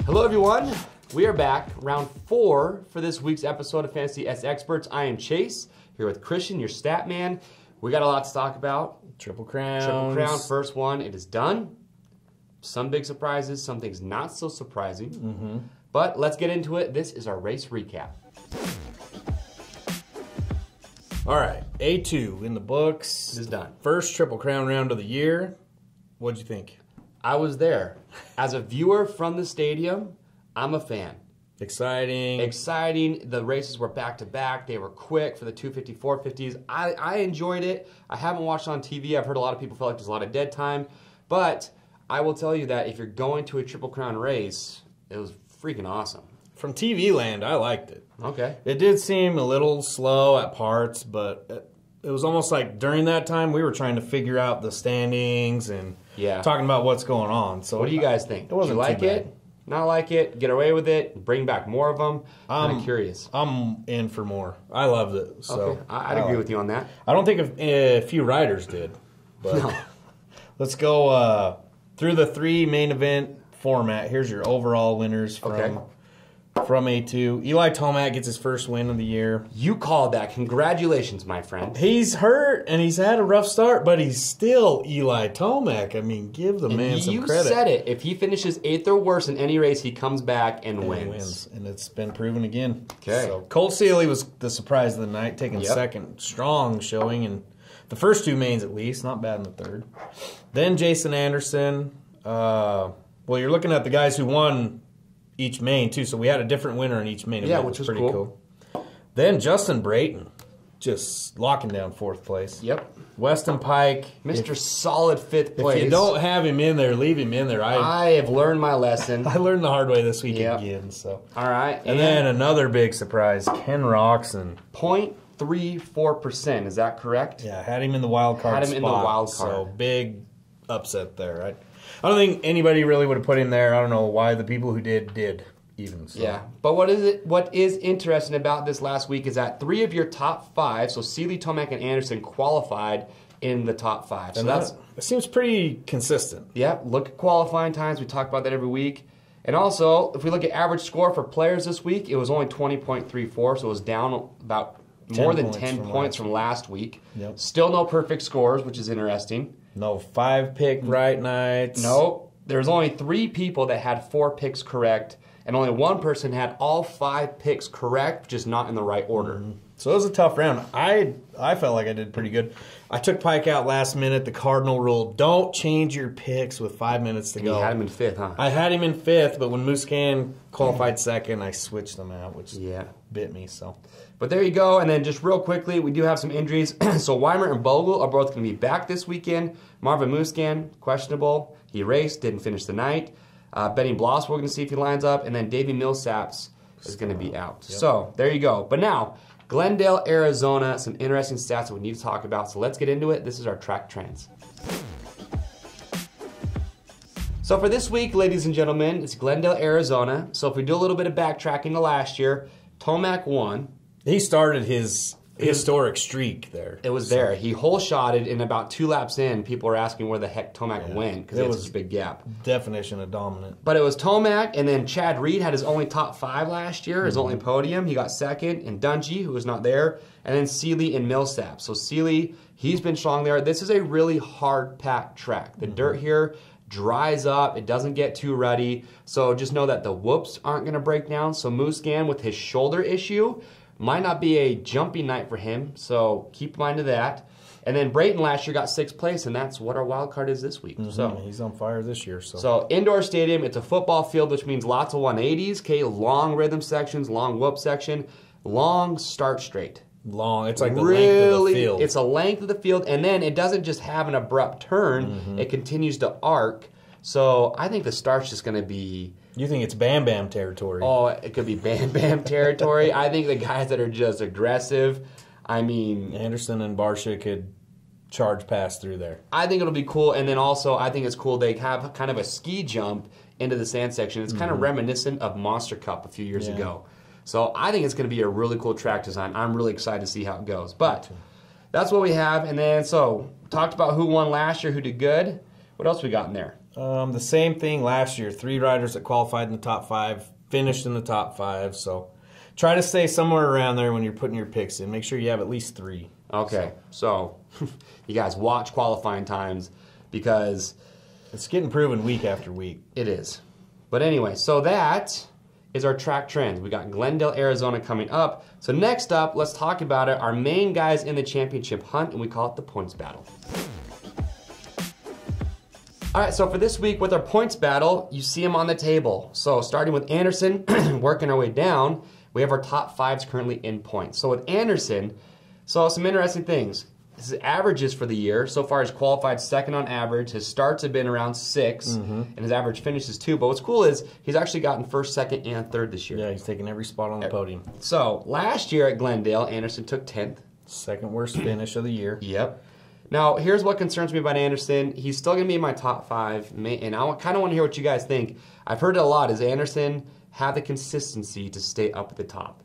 Hello everyone, we are back, round 4 for this week's episode of Fantasy SXperts. I am Chase, here with Christian, your stat man. We got a lot to talk about. Triple Crown. Triple Crown, first one, it is done. Some big surprises, some things not so surprising. But let's get into it. This is our race recap. All right, A2 in the books. It is done. First Triple Crown round of the year. What'd you think? I was there. As a viewer from the stadium, I'm a fan. Exciting. Exciting. The races were back-to-back. They were quick for the 250, 450s. I enjoyed it. I haven't watched on TV. I've heard a lot of people feel like there's a lot of dead time. But I will tell you that if you're going to a Triple Crown race, it was freaking awesome. From TV land, I liked it. Okay. It did seem a little slow at parts, but it was almost like during that time we were trying to figure out the standings and talking about what's going on. So what do you guys think? It wasn't do you like too bad. it? Not like it? Get away with it? Bring back more of them? I'm curious. I'm in for more. I loved it. So okay. I'd agree with you on that. I don't think a few riders did. But no. Let's go through the 3 main event format. Here's your overall winners from A2. Eli Tomac gets his first win of the year. You called that. Congratulations, my friend. He's hurt, and he's had a rough start, but he's still Eli Tomac. I mean, give the man some credit. You said it. If he finishes 8th or worse in any race, he comes back and wins. And it's been proven again. Okay. So Cole Seeley was the surprise of the night, taking second. Strong showing in the first 2 mains at least. Not bad in the third. Then Jason Anderson. Well, you're looking at the guys who won each main, too. So we had a different winner in each main event. Yeah, which was pretty cool. Then Justin Brayton, just locking down 4th place. Yep. Weston Pike. Mr. Solid 5th place. If you don't have him in there, leave him in there. I have learned my lesson. I learned the hard way this week again. So. All right. And then another big surprise, Ken Roxon. 0.34%, is that correct? Yeah, had him in the wild card Had him in the wild card. So big upset there, right? I don't think anybody really would have put him there. I don't know why the people who did even. So. Yeah, but what is interesting about this last week is that 3 of your top 5, so Seeley, Tomac, and Anderson qualified in the top 5. So it seems pretty consistent. Yeah, look at qualifying times. We talk about that every week. And also, if we look at average score for players this week, it was only 20.34, so it was down about more than 10 points from last week. Yep. Still no perfect scores, which is interesting. No 5-pick right nights. Nope. There's only 3 people that had 4 picks correct, and only 1 person had all 5 picks correct, just not in the right order. So it was a tough round. I felt like I did pretty good. I took Pike out last minute. The Cardinal rule, don't change your picks with 5 minutes to go. You had him in 5th, huh? I had him in 5th, but when Muscan qualified 2nd, I switched them out, which bit me. So, but there you go. And then just real quickly, we do have some injuries. So Weimer and Bogle are both going to be back this weekend. Marvin Muscan, questionable. He raced, didn't finish the night. Benny Bloss, we're going to see if he lines up. And then Davey Millsaps is going to be out. Yep. So there you go. But now, Glendale, Arizona, some interesting stats that we need to talk about. So let's get into it. This is our track trends. So for this week, ladies and gentlemen, it's Glendale, Arizona. So if we do a little bit of backtracking to last year, Tomac won. He started his historic streak there. It was there. He hole-shotted, and about 2 laps in, people were asking where the heck Tomac went because it was such a big gap. Definition of dominant. But it was Tomac, and then Chad Reed had his only top 5 last year, his only podium. He got 2nd, and Dungy, who was not there, and then Seeley and Millsap. So Seeley, he's been strong there. This is a really hard-packed track. The dirt here dries up. It doesn't get too ruddy. So just know that the whoops aren't going to break down. So Muscan, with his shoulder issue, might not be a jumpy night for him, so keep in mind of that. And then Brayton last year got 6th place, and that's what our wild card is this week. So he's on fire this year. So indoor stadium, it's a football field, which means lots of 180s, okay, long rhythm sections, long whoop section, long start straight. Long, it's like the length of the field. It's a length of the field, and then it doesn't just have an abrupt turn, it continues to arc. So I think the start's just going to be... You think it's Bam Bam territory? Oh, it could be Bam Bam territory. I think the guys that are just aggressive, I mean... Anderson and Barsha could charge past through there. I think it'll be cool, and then also I think it's cool they have kind of a ski jump into the sand section. It's kind of reminiscent of Monster Cup a few years ago. So I think it's going to be a really cool track design. I'm really excited to see how it goes. But that's what we have. And then, so, talked about who won last year, who did good. What else we got in there? The same thing last year. 3 riders that qualified in the top 5, finished in the top 5. So try to stay somewhere around there when you're putting your picks in. Make sure you have at least 3. Okay, so you guys watch qualifying times because it's getting proven week after week. It is. But anyway, so that is our track trends. We got Glendale, Arizona coming up. So next up, let's talk about it. Our main guys in the championship hunt, and we call it the points battle. All right, so for this week with our points battle, you see them on the table. So starting with Anderson, working our way down, we have our top 5s currently in points. So with Anderson, so some interesting things. His averages for the year, so far he's qualified 2nd on average. His starts have been around 6, and his average finishes 2. But what's cool is he's actually gotten 1st, 2nd, and 3rd this year. Yeah, he's taking every spot on the podium. So last year at Glendale, Anderson took 10th. 2nd worst finish of the year. Yep. Now, here's what concerns me about Anderson. He's still going to be in my top 5, and I kind of want to hear what you guys think. I've heard it a lot. Does Anderson have the consistency to stay up at the top?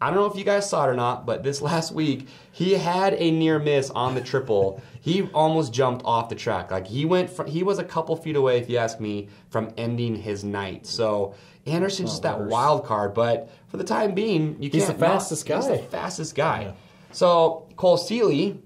I don't know if you guys saw it or not, but this last week, he had a near miss on the triple. He almost jumped off the track. Like, he was a couple feet away, if you ask me, from ending his night. So, Anderson's just that wild card, but for the time being, he's the fastest guy. He's the fastest guy. Yeah. So, Cole Seeley,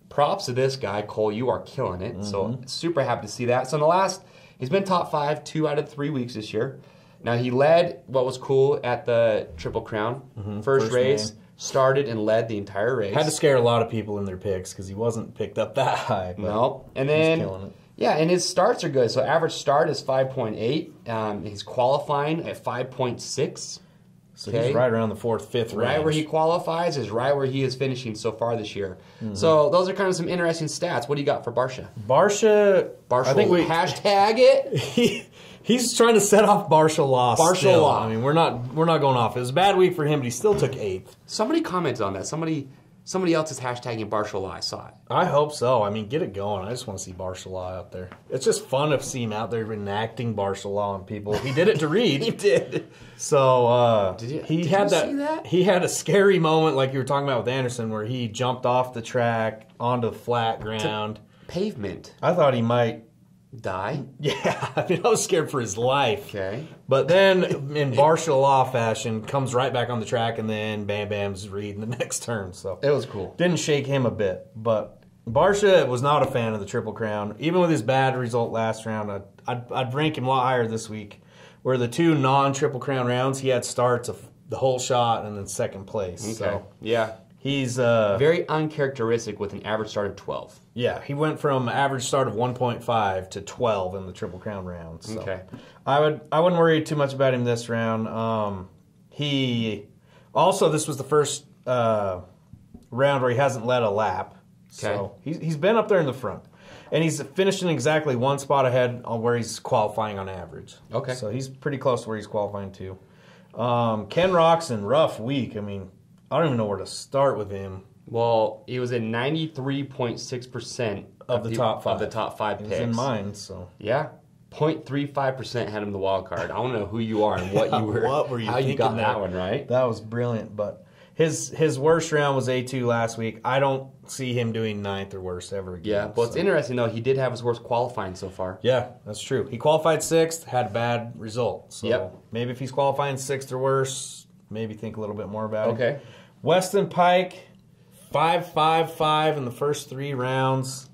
props to this guy. Cole, you are killing it. So, super happy to see that. So, in the last, he's been top 5 2 out of 3 weeks this year. Now, he led what was cool at the Triple Crown. First race, started and led the entire race. Had to scare a lot of people in their picks because he wasn't picked up that high. No. And then, he's killing it. Yeah, and his starts are good. So, average start is 5.8. He's qualifying at 5.6. So he's right around the 4th, 5th range. Right where he qualifies is right where he is finishing so far this year. So those are kind of some interesting stats. What do you got for Barsha? Barsha, I think we hashtag it. He's trying to set off Barsha loss. Barsha loss. I mean, we're not going off. It was a bad week for him, but he still took 8th. Somebody commented on that. Somebody else is hashtagging Barsha Law. I saw it. I hope so. I mean, get it going. I just want to see Barsha Law out there. It's just fun to see him out there enacting Barsha Law on people. He did it to Reed. He did. So did you see that? He had a scary moment like you were talking about with Anderson where he jumped off the track onto the flat ground. Pavement. I thought he might die? Yeah. I mean, I was scared for his life. Okay. But then, in Barsha Law fashion, comes right back on the track, and then Bam Bam's Reed in the next turn. So it was cool. Didn't shake him a bit. But Barsha was not a fan of the Triple Crown. Even with his bad result last round, I'd rank him a lot higher this week. Where the 2 non-Triple Crown rounds, he had starts of the whole shot and then 2nd place. Okay. So yeah. He's very uncharacteristic with an average start of 12. Yeah, he went from average start of 1.5 to 12 in the Triple Crown round. So okay. I wouldn't worry too much about him this round. He also, this was the first round where he hasn't led a lap. Okay. So he's been up there in the front. And he's finishing exactly 1 spot ahead on where he's qualifying on average. Okay. So he's pretty close to where he's qualifying too. Ken Roxon, rough week. I mean, I don't even know where to start with him. Well, he was at 93.6% of the top 5. Of the top 5 picks. He's in mine, so. Yeah. 0.35% had him the wild card. I want to know who you are and what you were. What were you how you got that one, right? That was brilliant, but his worst round was A2 last week. I don't see him doing 9th or worse ever again. Yeah, but it's interesting, though. He did have his worst qualifying so far. Yeah, that's true. He qualified 6th, had a bad result. So maybe if he's qualifying 6th or worse, maybe think a little bit more about it. Okay. Weston Pike, 5.55 in the first 3 rounds.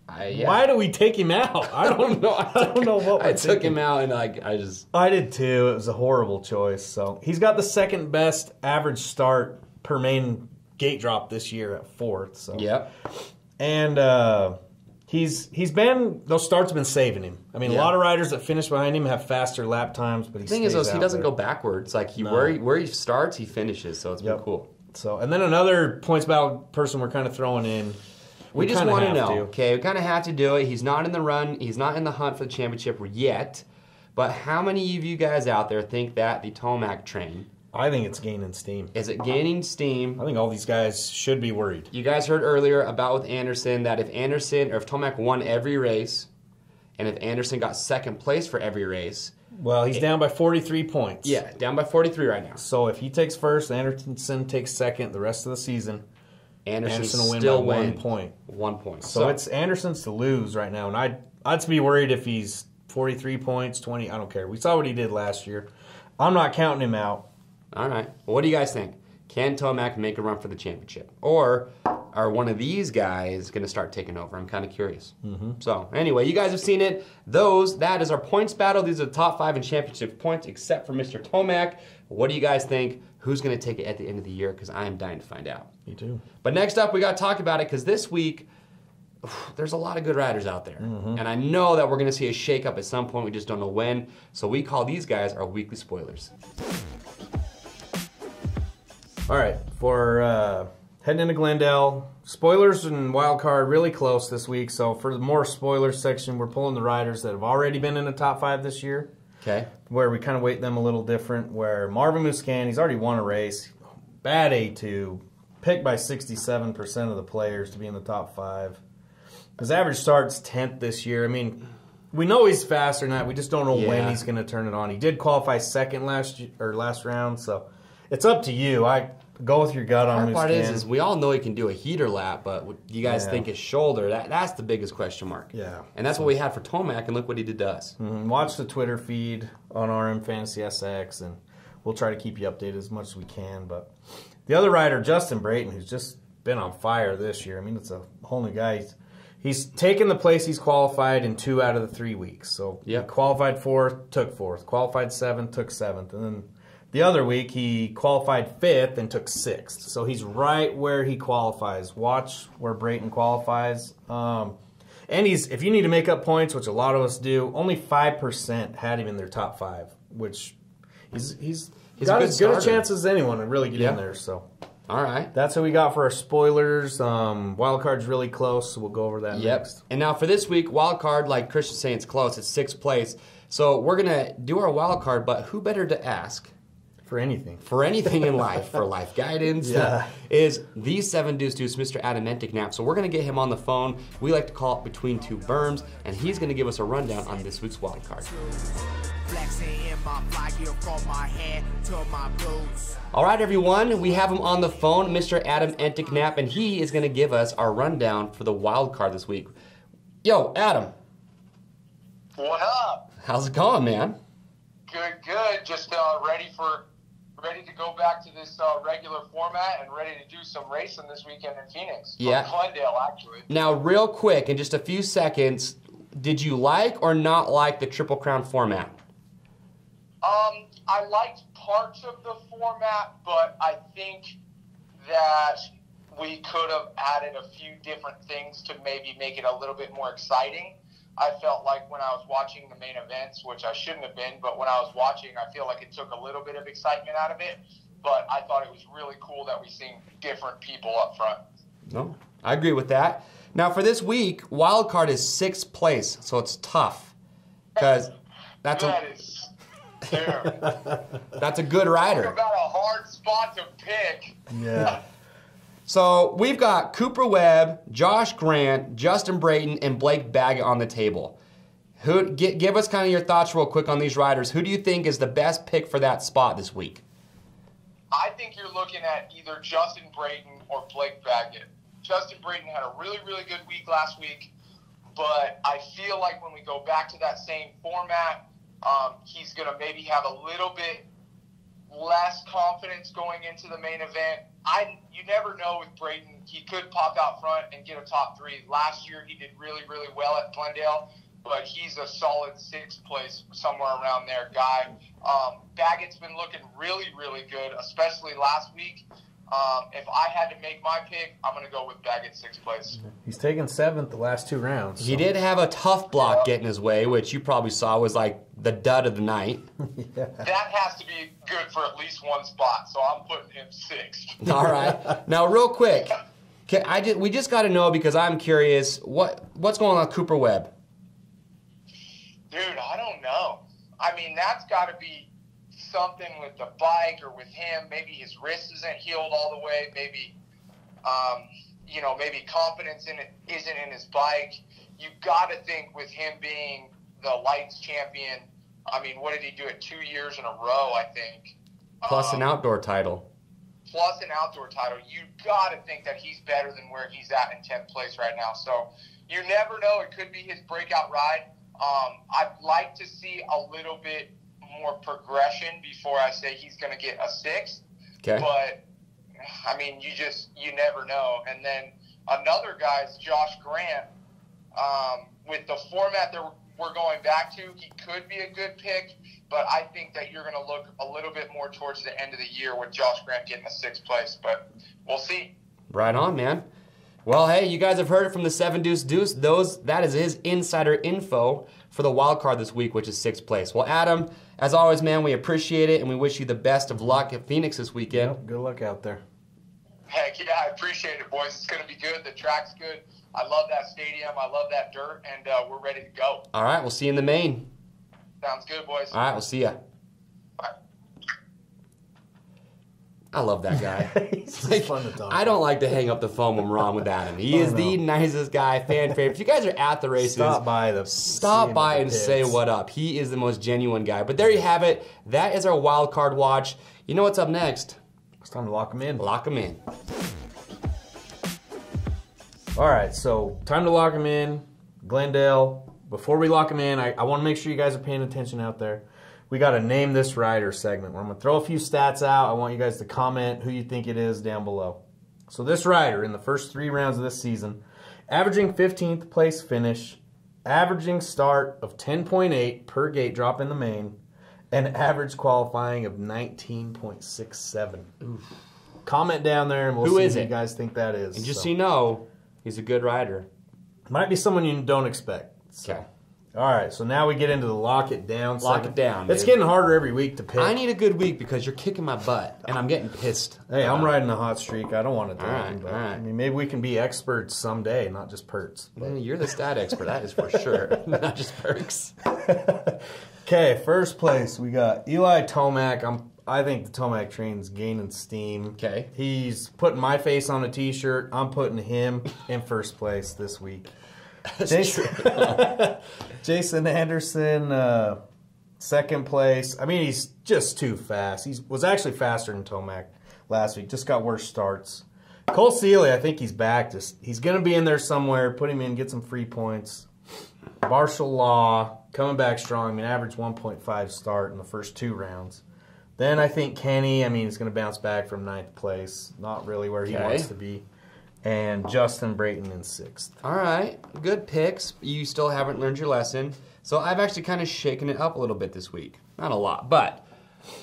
Why do we take him out? I don't know. I don't know what I took him out, and I did too. It was a horrible choice. So he's got the 2nd best average start per main gate drop this year at 4th. So and those starts have been saving him. I mean, a lot of riders that finish behind him have faster lap times, but the thing is, he doesn't go backwards. Like where he starts, he finishes. So it's been cool. So and then another points battle person we're kind of throwing in. We just want to know. Okay, we kind of have to do it. He's not in the run. He's not in the hunt for the championship yet. But how many of you guys out there think that the Tomac train? I think it's gaining steam. Is it gaining steam? I think all these guys should be worried. You guys heard earlier about with Anderson that if Tomac won every race, and if Anderson got 2nd place for every race. Well, he's down by 43 points. Yeah, down by 43 right now. So if he takes 1st, Anderson takes 2nd the rest of the season. Anderson will win still by 1 point. 1 point. So it's Anderson's to lose right now, and I'd be worried if he's 43 points, 20. I don't care. We saw what he did last year. I'm not counting him out. All right. Well, what do you guys think? Can Tomac make a run for the championship? Or are one of these guys going to start taking over? I'm kind of curious. So, anyway, you guys have seen it. That is our points battle. These are the top 5 in championship points, except for Mr. Tomac. What do you guys think? Who's going to take it at the end of the year? Because I am dying to find out. Me too. But next up, we got to talk about it, because this week, there's a lot of good riders out there. And I know that we're going to see a shakeup at some point. We just don't know when. So we call these guys our weekly spoilers. All right, for heading into Glendale, spoilers and Wildcard really close this week. So for the more spoilers section, we're pulling the riders that have already been in the top 5 this year. Okay. Where we kind of weight them a little different. Where Marvin Muscan, he's already won a race. Bad A2. Picked by 67% of the players to be in the top 5. His average start's 10th this year. I mean, we know he's faster than that. We just don't know when he's going to turn it on. He did qualify second last round, so it's up to you. I go with your gut on Muscan. The hard part is we all know he can do a heater lap, but you guys think his shoulder, that's the biggest question mark. Yeah. And that's what we had for Tomac, and look what he did to us. Watch the Twitter feed on RMFantasySX, and we'll try to keep you updated as much as we can. But the other rider, Justin Brayton, who's just been on fire this year. I mean, it's a whole new guy. He's taken the place he's qualified in 2 out of the 3 weeks. So he qualified 4th, took 4th. Qualified 7th, took 7th. And then the other week, he qualified 5th and took 6th. So he's right where he qualifies. Watch where Brayton qualifies. And if you need to make up points, which a lot of us do, only 5% had him in their top 5, which he's got as good a chance as anyone to really get in there. So, all right. That's what we got for our spoilers. Wildcard's really close, so we'll go over that next. And now for this week, Wildcard, like Christian's saying, it's close. It's 6th place. So we're going to do our Wildcard, but who better to ask? For anything. For anything in life, for life guidance, is the 7 Deuce Deuce, Mr. Adam Entiknap. So we're going to get him on the phone. We like to call it Between Two Berms, and he's going to give us a rundown on this week's wild card. All right, everyone, we have him on the phone, Mr. Adam Entiknap, and he is going to give us our rundown for the wild card this week. Yo, Adam. What up? How's it going, man? Good. Just ready to go back to this regular format and ready to do some racing this weekend in Phoenix. Yeah. Glendale, actually. Now, real quick, in just a few seconds, did you like or not like the Triple Crown format? I liked parts of the format, but I think that we could have added a few different things to maybe make it a little bit more exciting. I felt like when I was watching the main events, which I shouldn't have been, but when I was watching, I feel like it took a little bit of excitement out of it. But I thought it was really cool that we seen different people up front. No, I agree with that. Now, for this week, Wildcard is 6th place, so it's tough. Because that's that's a good rider. Talk about a hard spot to pick. Yeah. So we've got Cooper Webb, Josh Grant, Justin Brayton, and Blake Baggett on the table. Give us kind of your thoughts real quick on these riders. Who do you think is the best pick for that spot this week? I think you're looking at either Justin Brayton or Blake Baggett. Justin Brayton had a really, really good week last week, but I feel like when we go back to that same format, he's going to maybe have a little bit less confidence going into the main event. You never know with Brayton. He could pop out front and get a top 3. Last year, he did really, really well at Glendale, but he's a solid 6th place, somewhere around there guy. Baggett's been looking really, really good, especially last week. If I had to make my pick, I'm going to go with Baggett 6th place. He's taken 7th the last 2 rounds. So. He did have a tough block get in his way, which you probably saw was like the dud of the night. That has to be good for at least one spot, so I'm putting him 6th. All right. Now, real quick, we just got to know, because I'm curious, what's going on with Cooper Webb? Dude, I don't know. I mean, that's got to be something with the bike or with him. Maybe his wrist isn't healed all the way. Maybe, maybe confidence in it isn't in his bike. You got to think with him being the lights champion. I mean, what did he do it 2 years in a row? I think. Plus an outdoor title. You got to think that he's better than where he's at in 10th place right now. So you never know. It could be his breakout ride. I'd like to see a little bit more progression before I say he's going to get a 6. Okay. But, I mean, you never know. And then another guy is Josh Grant. With the format that we're going back to, he could be a good pick, but I think that you're going to look a little bit more towards the end of the year with Josh Grant getting the 6th place, but we'll see. Right on, man. Well, hey, you guys have heard it from the 7 Deuce Deuce. That is his insider info for the wild card this week, which is 6th place. Well, Adam, as always, man, we appreciate it, and we wish you the best of luck at Phoenix this weekend. Yep, good luck out there. Heck yeah, I appreciate it, boys. It's going to be good. The track's good. I love that stadium. I love that dirt, and we're ready to go. All right, we'll see you in the main. Sounds good, boys. All right, we'll see ya. Bye. I love that guy. He's like, fun to talk. I don't like to hang up the phone when we're on with Adam. He is the nicest guy, fan favorite. If you guys are at the races, stop by and say what up. He is the most genuine guy. But there you have it. That is our wild card watch. You know what's up next? It's time to lock them in. Lock them in. All right, so time to lock them in. Glendale, before we lock them in, I want to make sure you guys are paying attention out there. We got a Name This Rider segment where I'm going to throw a few stats out. I want you guys to comment who you think it is down below. So this rider, in the first 3 rounds of this season, averaging 15th place finish, averaging start of 10.8 per gate drop in the main, and average qualifying of 19.67. Comment down there and we'll see who you guys think that is. And just so you know, he's a good rider. Might be someone you don't expect. So. Okay. All right, so now we get into the lock it down segment. Lock it down, It's getting harder every week to pick. I need a good week because you're kicking my butt, and I'm getting pissed. Hey, I'm riding a hot streak. I don't want to do it. All right. I mean, maybe we can be experts someday, not just perts. You're the stat expert, that is for sure. Not just perks. Okay, first place, we got Eli Tomac. I think the Tomac train's gaining steam. Okay. He's putting my face on a T-shirt. I'm putting him in first place this week. Jason Anderson, second place. I mean, he's just too fast. He was actually faster than Tomac last week. Just got worse starts. Cole Seeley, I think he's back. He's going to be in there somewhere. Put him in, get some free points. Marshall Law, coming back strong. I mean, average 1.5 start in the first 2 rounds. Then I think Kenny, he's going to bounce back from 9th place. Not really where he wants to be. And Justin Brayton in 6th. All right, good picks. You still haven't learned your lesson. So I've actually kind of shaken it up a little bit this week. Not a lot, but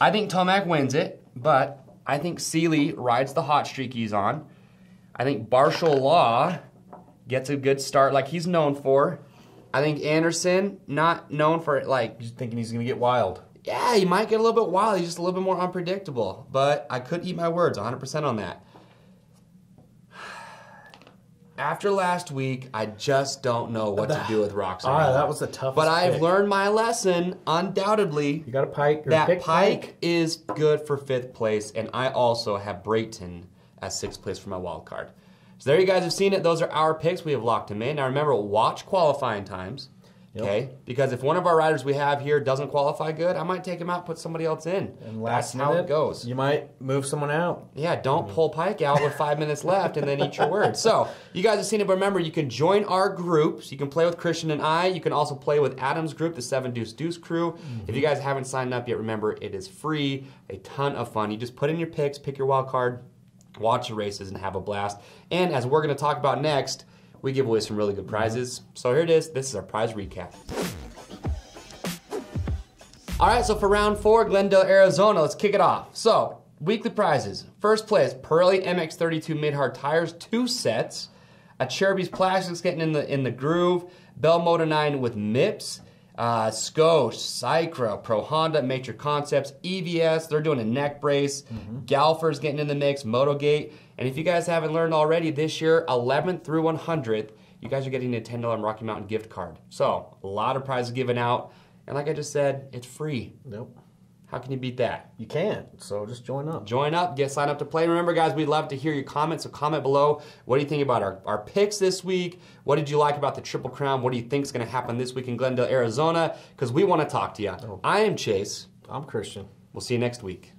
I think Tomac wins it, but I think Seeley rides the hot streak he's on. I think Marshall Law gets a good start like he's known for. I think Anderson, not known for it like... Just thinking he's going to get wild. Yeah, he might get a little bit wild. He's just a little bit more unpredictable. But I could eat my words 100% on that. After last week, I just don't know what to do with Roxy. That was the toughest But I've pick. learned my lesson, undoubtedly. You got a Pike. That Pike is good for 5th place, and I also have Brayton as 6th place for my wild card. So there you guys have seen it. Those are our picks. We have locked them in. Now remember, watch qualifying times. Okay, because if one of our riders we have here doesn't qualify good, I might take him out, put somebody else in. And that's how it goes. You might move someone out. Yeah, don't pull Pike out with 5 minutes left and then eat your words. So you guys have seen it, but remember, you can join our groups. You can play with Christian and I. You can also play with Adam's group, the 7 Deuce Deuce crew. If you guys haven't signed up yet, remember, it is free, a ton of fun. You just put in your picks, pick your wild card, watch the races, and have a blast. And as we're going to talk about next, we give away some really good prizes. So here it is. This is our prize recap. All right, so for round 4, Glendale, Arizona, let's kick it off. So, weekly prizes. First place, Pirelli MX32 mid-hard tires, 2 sets. A Cherubies Plastics getting in the groove. Bell Moto 9 with MIPS. Scosche, Cycra, Pro Honda, Matrix Concepts, EVS, they're doing a neck brace. Galfer's getting in the mix, Motogate. And if you guys haven't learned already, this year, 11th through 100th, you guys are getting a $10 Rocky Mountain gift card. So, a lot of prizes given out. And like I just said, it's free. Nope. How can you beat that? You can't, so just join up. Join up, sign up to play. Remember, guys, we'd love to hear your comments, so comment below. What do you think about our picks this week? What did you like about the Triple Crown? What do you think is going to happen this week in Glendale, Arizona? Because we want to talk to you. I am Chase. I'm Christian. We'll see you next week.